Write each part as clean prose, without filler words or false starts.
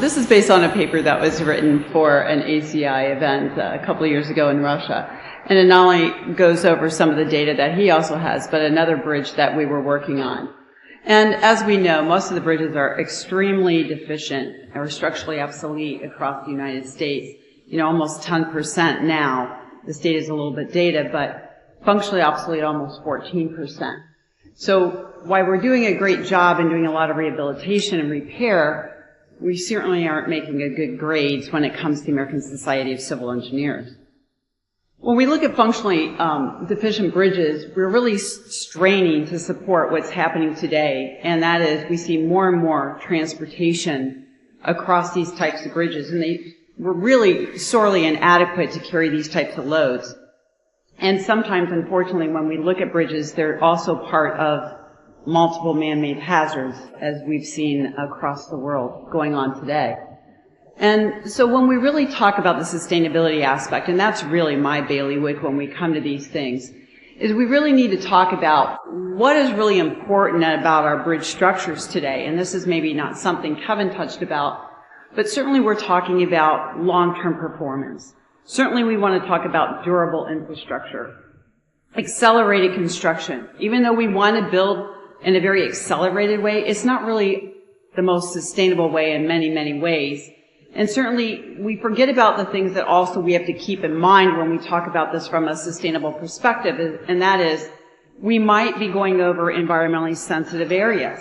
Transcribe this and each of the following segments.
this is based on a paper that was written for an ACI event a couple of years ago in Russia. And it not only goes over some of the data that he also has, but another bridge that we were working on. And as we know, most of the bridges are extremely deficient or structurally obsolete across the United States. You know, almost 10% now. The state is a little bit dated, but functionally obsolete almost 14%. So while we're doing a great job and doing a lot of rehabilitation and repair, we certainly aren't making a good grades when it comes to the American Society of Civil Engineers. When we look at functionally deficient bridges, we're really straining to support what's happening today, and that is we see more and more transportation across these types of bridges, and we're really sorely inadequate to carry these types of loads. And sometimes, unfortunately, when we look at bridges, they're also part of multiple man-made hazards, as we've seen across the world going on today. And so when we really talk about the sustainability aspect, and that's really my bailiwick when we come to these things, is we really need to talk about what is really important about our bridge structures today. And this is maybe not something Kevin touched about, but certainly we're talking about long-term performance. Certainly we want to talk about durable infrastructure, accelerated construction. Even though we want to build in a very accelerated way, it's not really the most sustainable way in many, many ways. And certainly we forget about the things that also we have to keep in mind when we talk about this from a sustainable perspective, and that is we might be going over environmentally sensitive areas.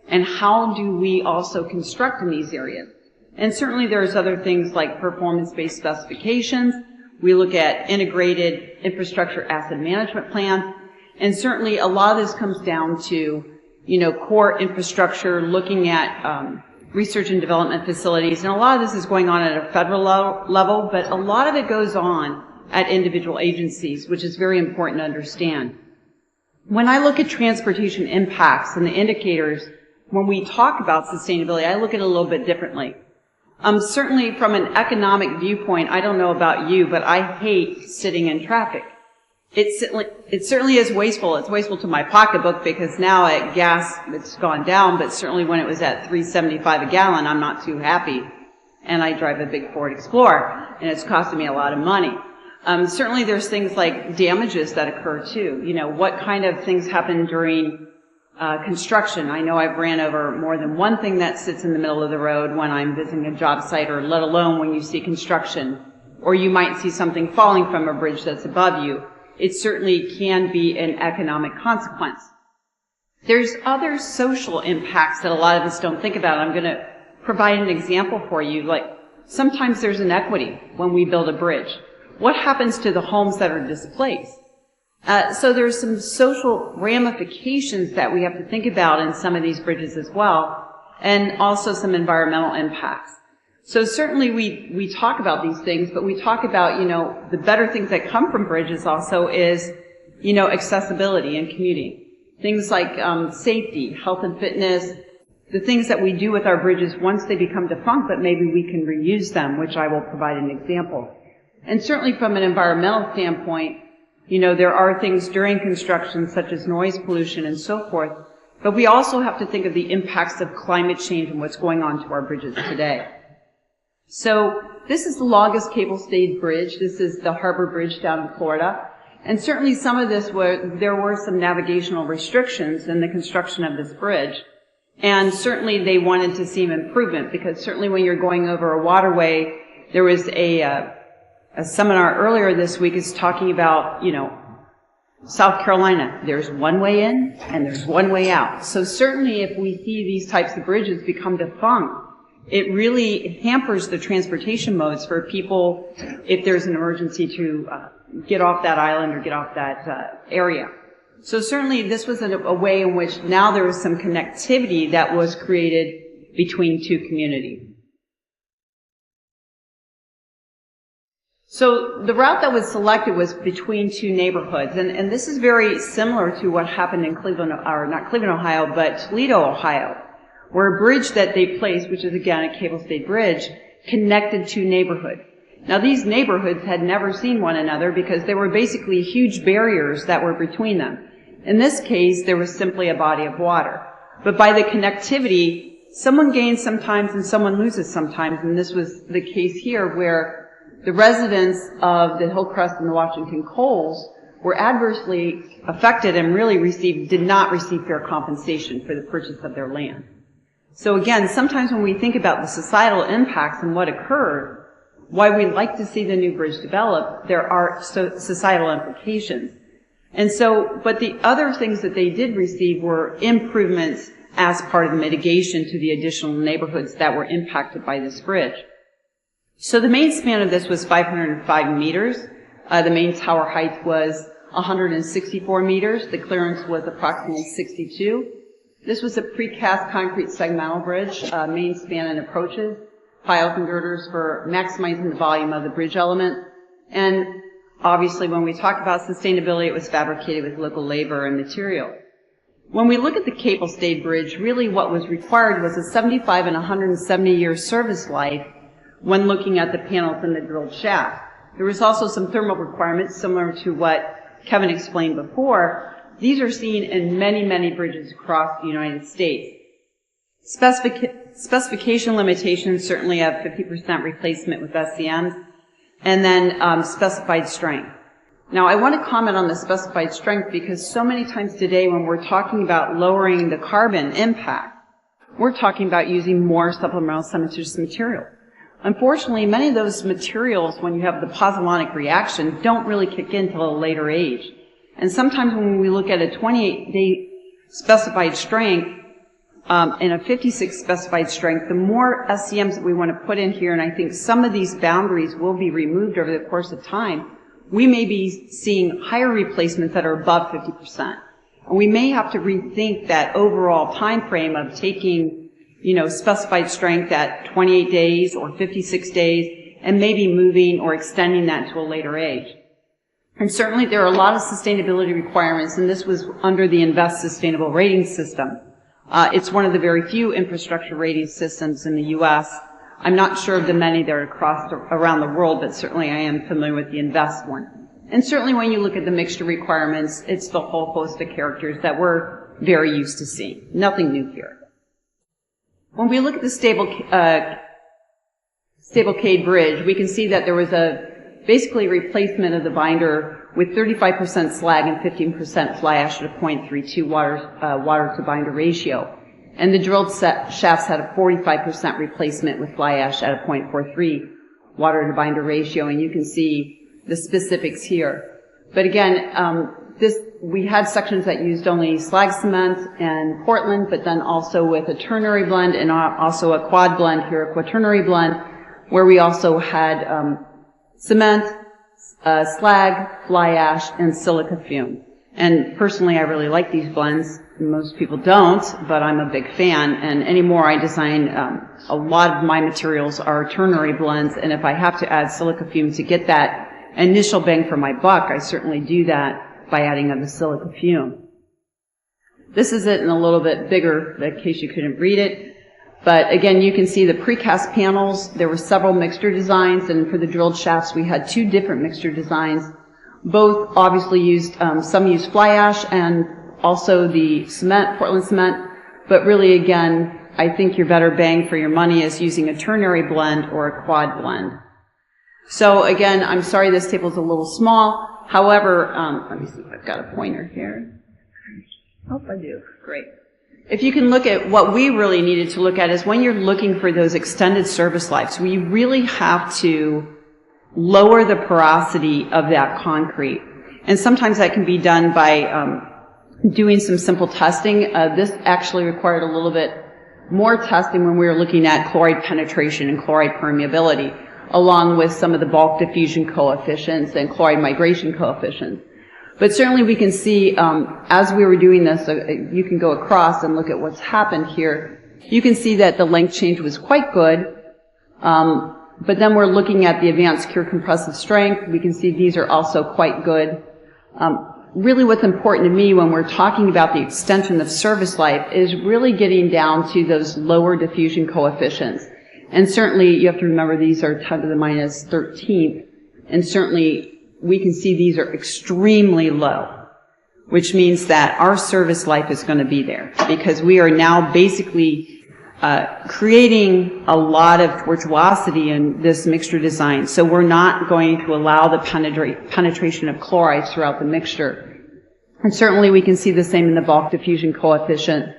And how do we also construct in these areas? And certainly there's other things like performance-based specifications. We look at integrated infrastructure asset management plans. And certainly a lot of this comes down to, core infrastructure, looking at research and development facilities. And a lot of this is going on at a federal level, but a lot of it goes on at individual agencies, which is very important to understand. When I look at transportation impacts and the indicators, when we talk about sustainability, I look at it a little bit differently. Certainly from an economic viewpoint, I don't know about you, but I hate sitting in traffic. It certainly is wasteful. It's wasteful to my pocketbook because now at gas it's gone down, but certainly when it was at $3.75 a gallon, I'm not too happy. And I drive a big Ford Explorer, and it's costing me a lot of money. Certainly there's things like damages that occur too. What kind of things happen during construction. I know I've ran over more than one thing that sits in the middle of the road when I'm visiting a job site, or let alone when you see construction. Or you might see something falling from a bridge that's above you. It certainly can be an economic consequence. There's other social impacts that a lot of us don't think about. I'm going to provide an example for you. Like, sometimes there's inequity when we build a bridge. What happens to the homes that are displaced? So there's some social ramifications that we have to think about in some of these bridges as well, and also some environmental impacts. So certainly we talk about these things, but we talk about, the better things that come from bridges also is, accessibility and commuting. Things like safety, health and fitness, the things that we do with our bridges once they become defunct, but maybe we can reuse them, which I will provide an example. And certainly from an environmental standpoint, there are things during construction such as noise pollution and so forth, but we also have to think of the impacts of climate change and what's going on to our bridges today. So this is the longest cable-stayed bridge. This is the Harbor Bridge down in Florida. And certainly some of this there were some navigational restrictions in the construction of this bridge. And certainly they wanted to see an improvement, because certainly when you're going over a waterway, there was a seminar earlier this week is talking about, South Carolina, there's one way in and there's one way out. So certainly if we see these types of bridges become defunct, it really hampers the transportation modes for people if there's an emergency to get off that island or get off that area. So certainly this was a way in which now there was some connectivity that was created between two communities. So the route that was selected was between two neighborhoods, and this is very similar to what happened in Cleveland, or not Cleveland, Ohio, but Toledo, Ohio, where a bridge that they placed, which is again a cable-stayed bridge, connected two neighborhoods. Now these neighborhoods had never seen one another because there were basically huge barriers that were between them. In this case, there was simply a body of water. But by the connectivity, someone gains sometimes and someone loses sometimes, and this was the case here where the residents of the Hillcrest and the Washington Coals were adversely affected and really did not receive fair compensation for the purchase of their land. So again, sometimes when we think about the societal impacts and what occurred, why we like to see the new bridge develop, there are societal implications. And so, but the other things that they did receive were improvements as part of the mitigation to the additional neighborhoods that were impacted by this bridge. So the main span of this was 505 meters. The main tower height was 164 meters. The clearance was approximately 62. This was a precast concrete segmental bridge, main span and approaches, pile converters for maximizing the volume of the bridge element. And obviously when we talk about sustainability, it was fabricated with local labor and material. When we look at the cable-stayed bridge, really what was required was a 75 and 170-year service life when looking at the panels in the drilled shaft. There was also some thermal requirements similar to what Kevin explained before. These are seen in many, many bridges across the United States. Specification limitations certainly have 50% replacement with SCMs, and then specified strength. Now, I want to comment on the specified strength because so many times today when we're talking about lowering the carbon impact, we're talking about using more supplemental cementitious material. Unfortunately, many of those materials, when you have the pozzolanic reaction, don't really kick in until a later age. And sometimes when we look at a 28-day specified strength and a 56 specified strength, the more SCMs that we want to put in here, and I think some of these boundaries will be removed over the course of time, we may be seeing higher replacements that are above 50%. And we may have to rethink that overall time frame of taking, specified strength at 28 days or 56 days and maybe moving or extending that to a later age. And certainly there are a lot of sustainability requirements, and this was under the Invest Sustainable Rating System. It's one of the very few infrastructure rating systems in the U.S. I'm not sure of the many that are around the world, but certainly I am familiar with the Invest one. And certainly when you look at the mixture requirements, it's the whole host of characters that we're very used to seeing. Nothing new here. When we look at the stable-cade bridge, we can see that there was basically replacement of the binder with 35% slag and 15% fly ash at a 0.32 water to binder ratio. And the drilled shafts had a 45% replacement with fly ash at a 0.43 water to binder ratio, and you can see the specifics here. But again, we had sections that used only slag cement and Portland, but then also with a ternary blend and also a quad blend here, a quaternary blend, where we also had cement, slag, fly ash, and silica fume. And personally, I really like these blends. Most people don't, but I'm a big fan. And anymore, I design a lot of my materials are ternary blends, and if I have to add silica fume to get that initial bang for my buck, I certainly do that by adding of the silica fume. This is it in a little bit bigger, in case you couldn't read it. But again, you can see the precast panels. There were several mixture designs, and for the drilled shafts, we had 2 different mixture designs. Both obviously used, some used fly ash and also the cement, Portland cement. But really, again, I think your better bang for your money is using a ternary blend or a quad blend. So again, I'm sorry this table's a little small. However, let me see if I've got a pointer here. Oh, I do. Great. If you can look at what we really needed to look at is when you're looking for those extended service lives, we really have to lower the porosity of that concrete. And sometimes that can be done by doing some simple testing. This actually required a little bit more testing when we were looking at chloride penetration and chloride permeability, along with some of the bulk diffusion coefficients and chloride migration coefficients. But certainly we can see, as we were doing this, you can go across and look at what's happened here. You can see that the length change was quite good, but then we're looking at the advanced cure compressive strength. We can see these are also quite good. Really what's important to me when we're talking about the extension of service life is really getting down to those lower diffusion coefficients. And certainly you have to remember these are 10 to the minus 13th, and certainly we can see these are extremely low, which means that our service life is going to be there because we are now basically creating a lot of tortuosity in this mixture design. So we're not going to allow the penetration of chlorides throughout the mixture. And certainly we can see the same in the bulk diffusion coefficient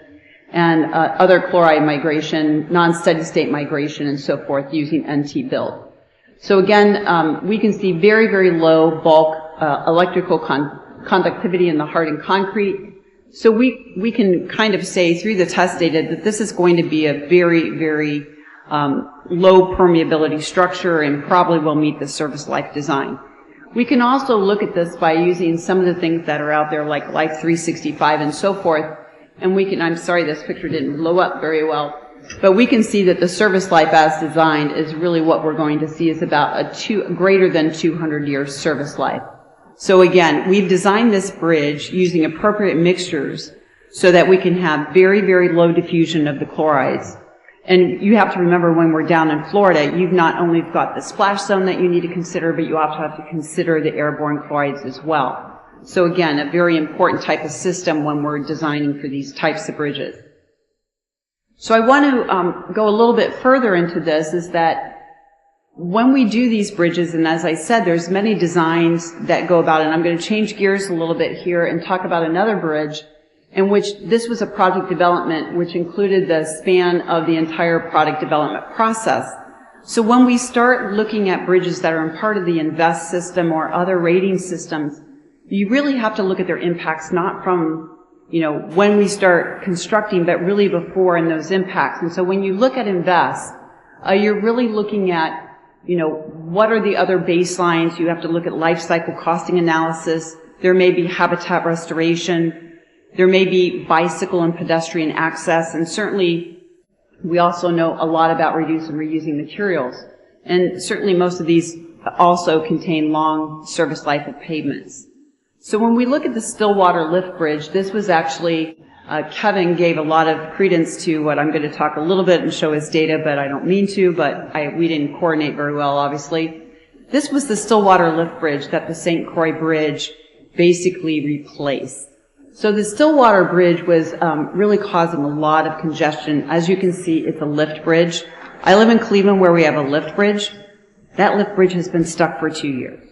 and other chloride migration, non-steady state migration, and so forth using NT build. So again, we can see very, very low bulk electrical conductivity in the hardened concrete. So we can kind of say through the test data that this is going to be a very, very low permeability structure and probably will meet the service life design. We can also look at this by using some of the things that are out there like Life 365 and so forth. And we can, I'm sorry this picture didn't blow up very well, but we can see that the service life as designed is really what we're going to see is about greater than 200 years service life. So again, we've designed this bridge using appropriate mixtures so that we can have very, very low diffusion of the chlorides. And you have to remember when we're down in Florida, you've not only got the splash zone that you need to consider, but you also have to consider the airborne chlorides as well. So again, a very important type of system when we're designing for these types of bridges. So I want to go a little bit further into this is that when we do these bridges, and as I said, there's many designs that go about it, and I'm going to change gears a little bit here and talk about another bridge in which this was a project development which included the span of the entire product development process. So when we start looking at bridges that are in part of the INVEST system or other rating systems, you really have to look at their impacts not from, when we start constructing, but really before and those impacts. And so when you look at INVEST, you're really looking at, what are the other baselines? You have to look at life cycle costing analysis. There may be habitat restoration. There may be bicycle and pedestrian access. And certainly we also know a lot about reduce and reusing materials. And certainly most of these also contain long service life of pavements. So when we look at the Stillwater Lift Bridge, this was actually, Kevin gave a lot of credence to what I'm going to talk a little bit and show his data, but I don't mean to, but we didn't coordinate very well, obviously. This was the Stillwater Lift Bridge that the St. Croix Bridge basically replaced. So the Stillwater Bridge was really causing a lot of congestion. As you can see, it's a lift bridge. I live in Cleveland where we have a lift bridge. That lift bridge has been stuck for 2 years.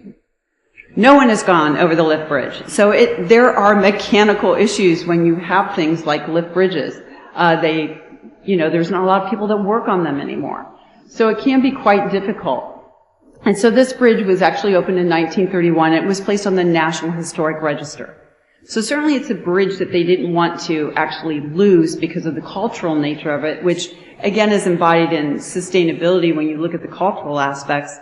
No one has gone over the lift bridge. So there are mechanical issues when you have things like lift bridges. There's not a lot of people that work on them anymore. So it can be quite difficult. And so this bridge was actually opened in 1931. It was placed on the National Historic Register. So certainly it's a bridge that they didn't want to actually lose because of the cultural nature of it, which again is embodied in sustainability when you look at the cultural aspects.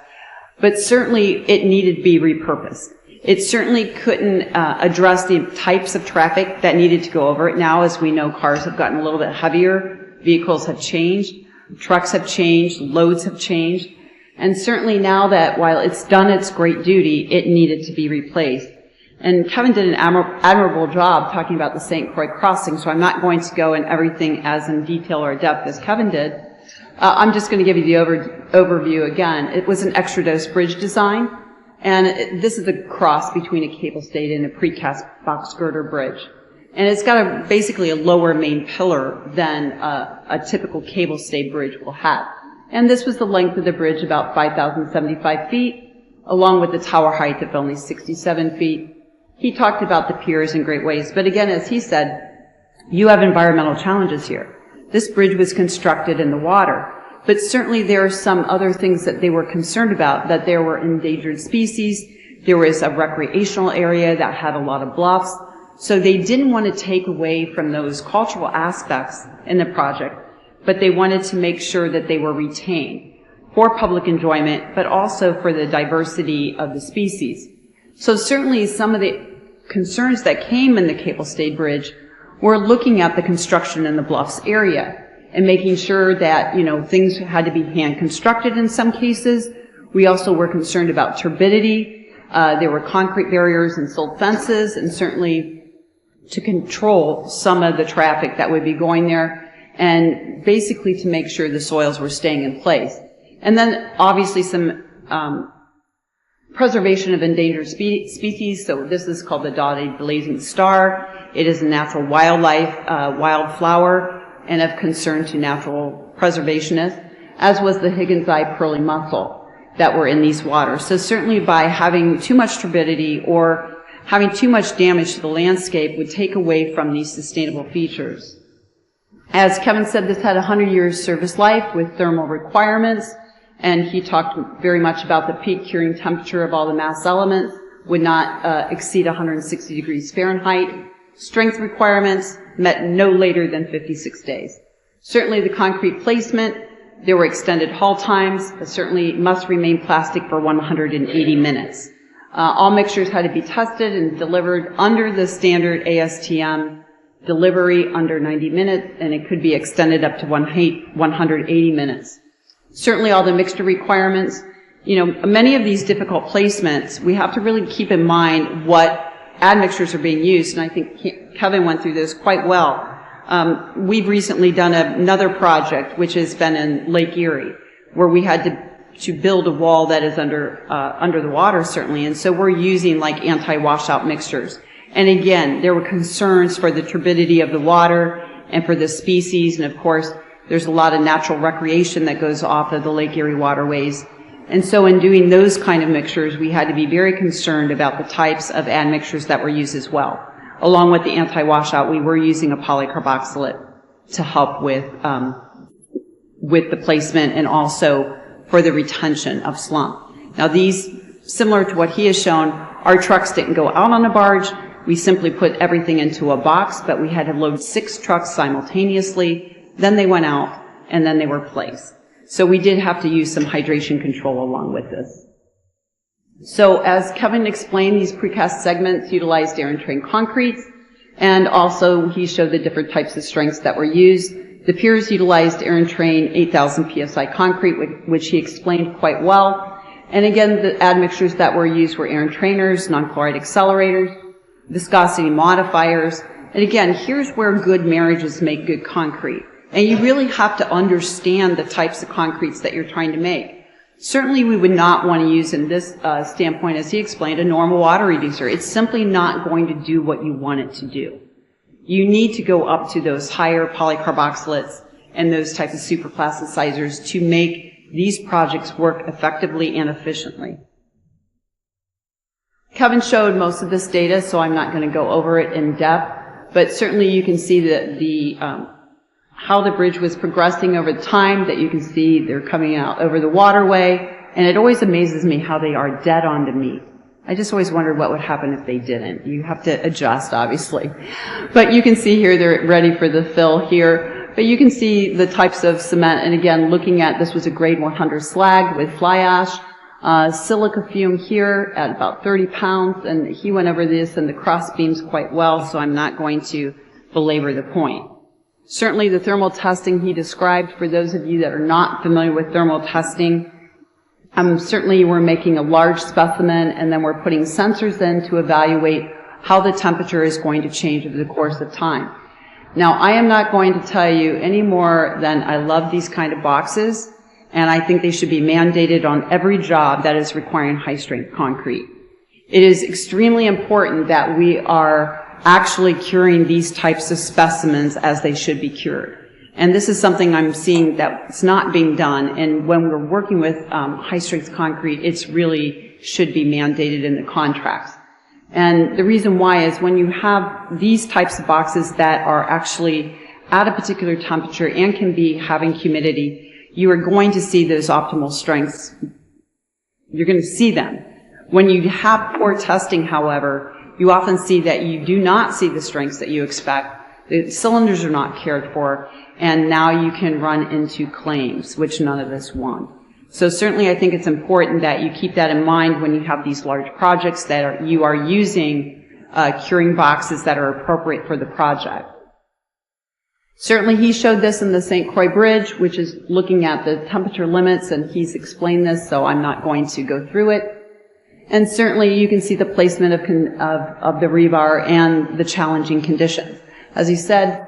But certainly it needed to be repurposed. It certainly couldn't address the types of traffic that needed to go over it. Now, as we know, cars have gotten a little bit heavier, vehicles have changed, trucks have changed, loads have changed. And certainly now that while it's done its great duty, it needed to be replaced. And Kevin did an admirable job talking about the St. Croix crossing, so I'm not going to go in everything as in detail or depth as Kevin did. I'm just going to give you the overview again. It was an extra dose bridge design, and this is a cross between a cable stayed and a precast box girder bridge. And it's got basically a lower main pillar than a typical cable stayed bridge will have. And this was the length of the bridge, about 5,075 feet, along with the tower height of only 67 feet. He talked about the piers in great ways, but again, as he said, you have environmental challenges here. This bridge was constructed in the water, but certainly there are some other things that they were concerned about, that there were endangered species, there was a recreational area that had a lot of bluffs, so they didn't want to take away from those cultural aspects in the project, but they wanted to make sure that they were retained for public enjoyment, but also for the diversity of the species. So certainly some of the concerns that came in the cable-stayed bridge were looking at the construction in the bluffs area and making sure that, things had to be hand constructed in some cases. We also were concerned about turbidity. There were concrete barriers and silt fences, and certainly to control some of the traffic that would be going there, and basically to make sure the soils were staying in place. And then obviously some preservation of endangered species. So this is called the dotted blazing star. It is a natural wildlife, wildflower. and of concern to natural preservationists, as was the Higgins eye pearly mussel that were in these waters. So certainly by having too much turbidity or having too much damage to the landscape would take away from these sustainable features. As Kevin said, this had 100 years service life with thermal requirements, and he talked very much about the peak curing temperature of all the mass elements would not exceed 160 degrees Fahrenheit. Strength requirements met no later than 56 days. Certainly the concrete placement, there were extended haul times, certainly must remain plastic for 180 minutes. All mixtures had to be tested and delivered under the standard ASTM delivery under 90 minutes, and it could be extended up to 180 minutes. Certainly all the mixture requirements, many of these difficult placements, we have to really keep in mind what admixtures are being used, and I think Kevin went through this quite well. We've recently done another project, which has been in Lake Erie, where we had to build a wall that is under the water, certainly, and so we're using like anti-washout mixtures. And again, there were concerns for the turbidity of the water and for the species, and of course, there's a lot of natural recreation that goes off of the Lake Erie waterways. And so in doing those kind of mixtures, we had to be very concerned about the types of admixtures that were used as well. Along with the anti-washout, we were using a polycarboxylate to help with the placement and also for the retention of slump. Now these, similar to what he has shown, our trucks didn't go out on a barge. We simply put everything into a box, but we had to load 6 trucks simultaneously. Then they went out, and then they were placed. So we did have to use some hydration control along with this. So as Kevin explained, these precast segments utilized air and train concretes, and also he showed the different types of strengths that were used. The piers utilized air and train 8,000 psi concrete, which he explained quite well. And again, the admixtures that were used were air and trainers, non-chloride accelerators, viscosity modifiers. And again, here's where good marriages make good concrete. And you really have to understand the types of concretes that you're trying to make. Certainly we would not want to use in this standpoint, as he explained, a normal water reducer. It's simply not going to do what you want it to do. You need to go up to those higher polycarboxylates and those types of superplasticizers to make these projects work effectively and efficiently. Kevin showed most of this data, so I'm not going to go over it in depth, but certainly you can see that how the bridge was progressing over time, that you can see they're coming out over the waterway, and it always amazes me how they are dead on to meet. I just always wondered what would happen if they didn't. You have to adjust, obviously. But you can see here they're ready for the fill here. But you can see the types of cement, and again, looking at, this was a grade 100 slag with fly ash, silica fume here at about 30 pounds, and he went over this and the cross beams quite well, so I'm not going to belabor the point. Certainly the thermal testing he described, for those of you that are not familiar with thermal testing, certainly we're making a large specimen and then we're putting sensors in to evaluate how the temperature is going to change over the course of time. Now, I am not going to tell you any more than I love these kind of boxes, and I think they should be mandated on every job that is requiring high-strength concrete. It is extremely important that we are actually curing these types of specimens as they should be cured. And this is something I'm seeing that's not being done, and when we're working with high-strength concrete, it's really should be mandated in the contracts. And the reason why is when you have these types of boxes that are actually at a particular temperature and can be having humidity, you are going to see those optimal strengths. You're going to see them. When you have poor testing, however, you often see that you do not see the strengths that you expect. The cylinders are not cared for, and now you can run into claims, which none of us want. So certainly I think it's important that you keep that in mind when you have these large projects that you are using curing boxes that are appropriate for the project. Certainly he showed this in the St. Croix Bridge, which is looking at the temperature limits, and he's explained this, so I'm not going to go through it. And certainly you can see the placement of the rebar and the challenging conditions. As he said,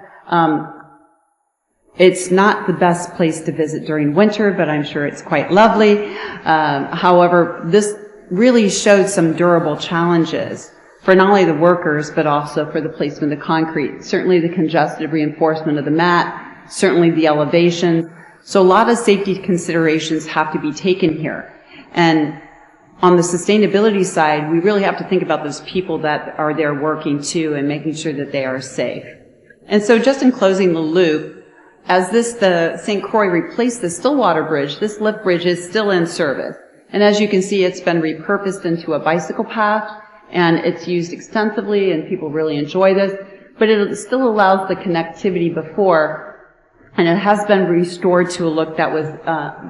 it's not the best place to visit during winter, but I'm sure it's quite lovely. However, this really showed some durable challenges for not only the workers, but also for the placement of the concrete. Certainly the congested reinforcement of the mat, certainly the elevation. So a lot of safety considerations have to be taken here. And on the sustainability side, we really have to think about those people that are there working too and making sure that they are safe. And so just in closing the loop, as the St. Croix replaced the Stillwater Bridge, this lift bridge is still in service. And as you can see, it's been repurposed into a bicycle path, and it's used extensively, and people really enjoy this. But it still allows the connectivity before, and it has been restored to a look that was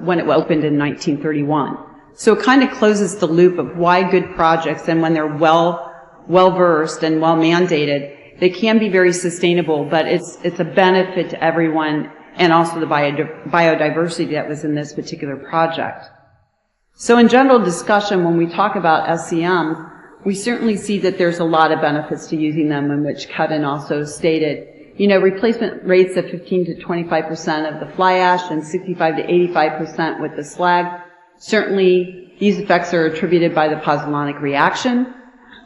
when it opened in 1931. So it kind of closes the loop of why good projects, and when they're well-versed and well-mandated, they can be very sustainable, but it's a benefit to everyone and also the biodiversity that was in this particular project. So in general discussion, when we talk about SCMs, we certainly see that there's a lot of benefits to using them, in which Kevin also stated. Replacement rates of 15 to 25% of the fly ash and 65 to 85% with the slag. Certainly, these effects are attributed by the pozzolanic reaction,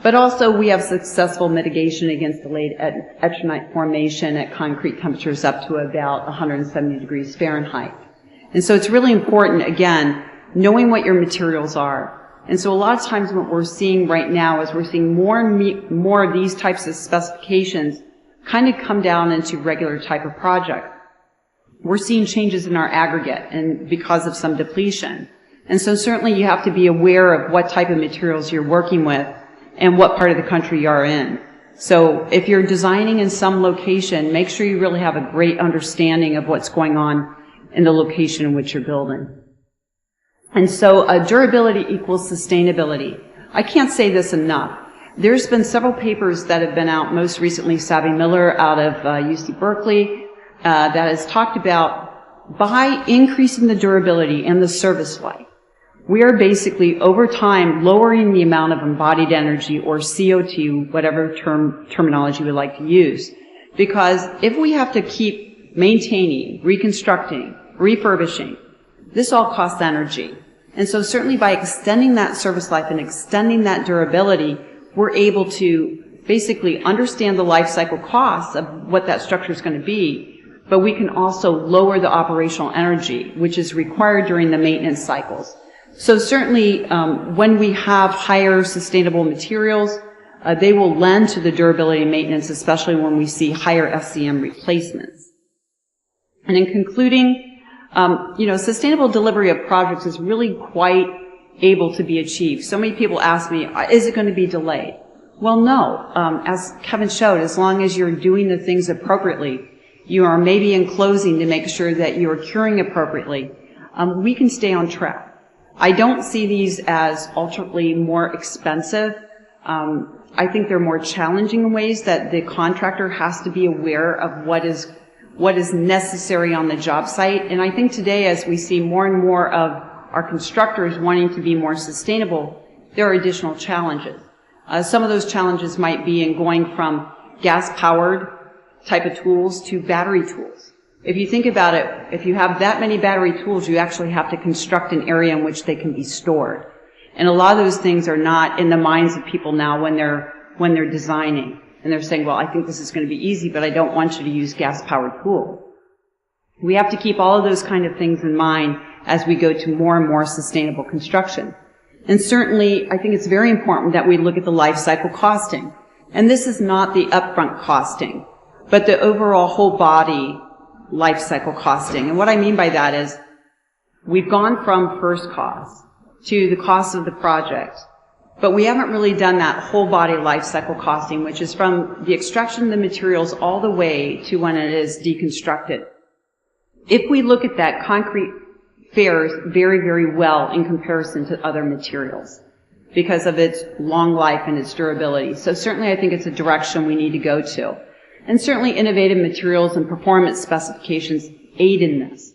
but also we have successful mitigation against delayed etchenite formation at concrete temperatures up to about 170 degrees Fahrenheit. And so it's really important, again, knowing what your materials are. And so a lot of times what we're seeing right now is we're seeing more and more of these types of specifications kind of come down into regular type of project. We're seeing changes in our aggregate and because of some depletion. And so certainly you have to be aware of what type of materials you're working with and what part of the country you are in. So if you're designing in some location, make sure you really have a great understanding of what's going on in the location in which you're building. And so durability equals sustainability. I can't say this enough. There's been several papers that have been out, most recently Savvy Miller out of UC Berkeley, that has talked about by increasing the durability and the service life, we are basically over time lowering the amount of embodied energy, or CO2, whatever terminology we like to use. Because if we have to keep maintaining, reconstructing, refurbishing, this all costs energy. And so certainly by extending that service life and extending that durability, we're able to basically understand the life cycle costs of what that structure is going to be, but we can also lower the operational energy, which is required during the maintenance cycles. So certainly when we have higher sustainable materials, they will lend to the durability and maintenance, especially when we see higher SCM replacements. And in concluding, sustainable delivery of projects is really quite able to be achieved. So many people ask me, is it going to be delayed? Well, no. As Kevin showed, as long as you're doing the things appropriately, you are maybe enclosing to make sure that you are curing appropriately, we can stay on track. I don't see these as ultimately more expensive. I think they're more challenging in ways that the contractor has to be aware of what is necessary on the job site. And I think today, as we see more and more of our constructors wanting to be more sustainable, there are additional challenges. Some of those challenges might be in going from gas-powered type of tools to battery tools. If you think about it, if you have that many battery tools, you actually have to construct an area in which they can be stored. And a lot of those things are not in the minds of people now when they're designing. And they're saying, well, I think this is going to be easy, but I don't want you to use gas-powered tools. We have to keep all of those kind of things in mind as we go to more and more sustainable construction. And certainly, I think it's very important that we look at the life cycle costing. And this is not the upfront costing, but the overall whole body life cycle costing. And what I mean by that is we've gone from first cost to the cost of the project, but we haven't really done that whole body life cycle costing, which is from the extraction of the materials all the way to when it is deconstructed. If we look at that, concrete fares very, very well in comparison to other materials because of its long life and its durability. So certainly I think it's a direction we need to go to. And certainly innovative materials and performance specifications aid in this.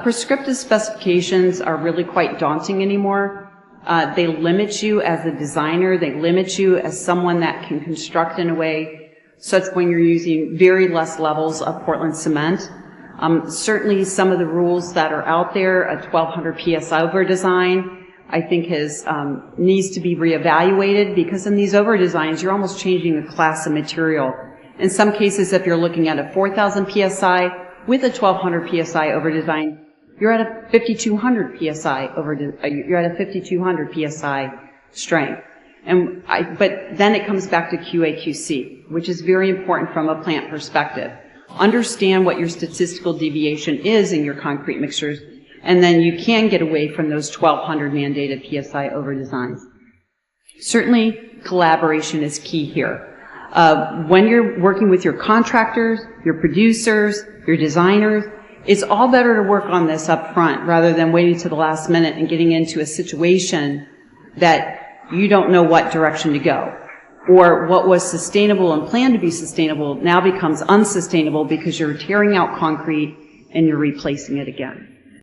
Prescriptive specifications are really quite daunting anymore. They limit you as a designer. They limit you as someone that can construct in a way such when you're using very less levels of Portland cement. Certainly some of the rules that are out there, a 1200 PSI over design, I think needs to be reevaluated, because in these over designs, you're almost changing the class of material. In some cases, if you're looking at a 4000 PSI, with a 1200 psi over design, you're at a 5200 psi you're at a 5200 psi strength. But then it comes back to QA/QC, which is very important from a plant perspective. Understand what your statistical deviation is in your concrete mixtures, and then you can get away from those 1200 mandated psi over designs. Certainly, collaboration is key here. When you're working with your contractors, your producers, your designers, it's all better to work on this up front rather than waiting to the last minute and getting into a situation that you don't know what direction to go. Or what was sustainable and planned to be sustainable now becomes unsustainable because you're tearing out concrete and you're replacing it again.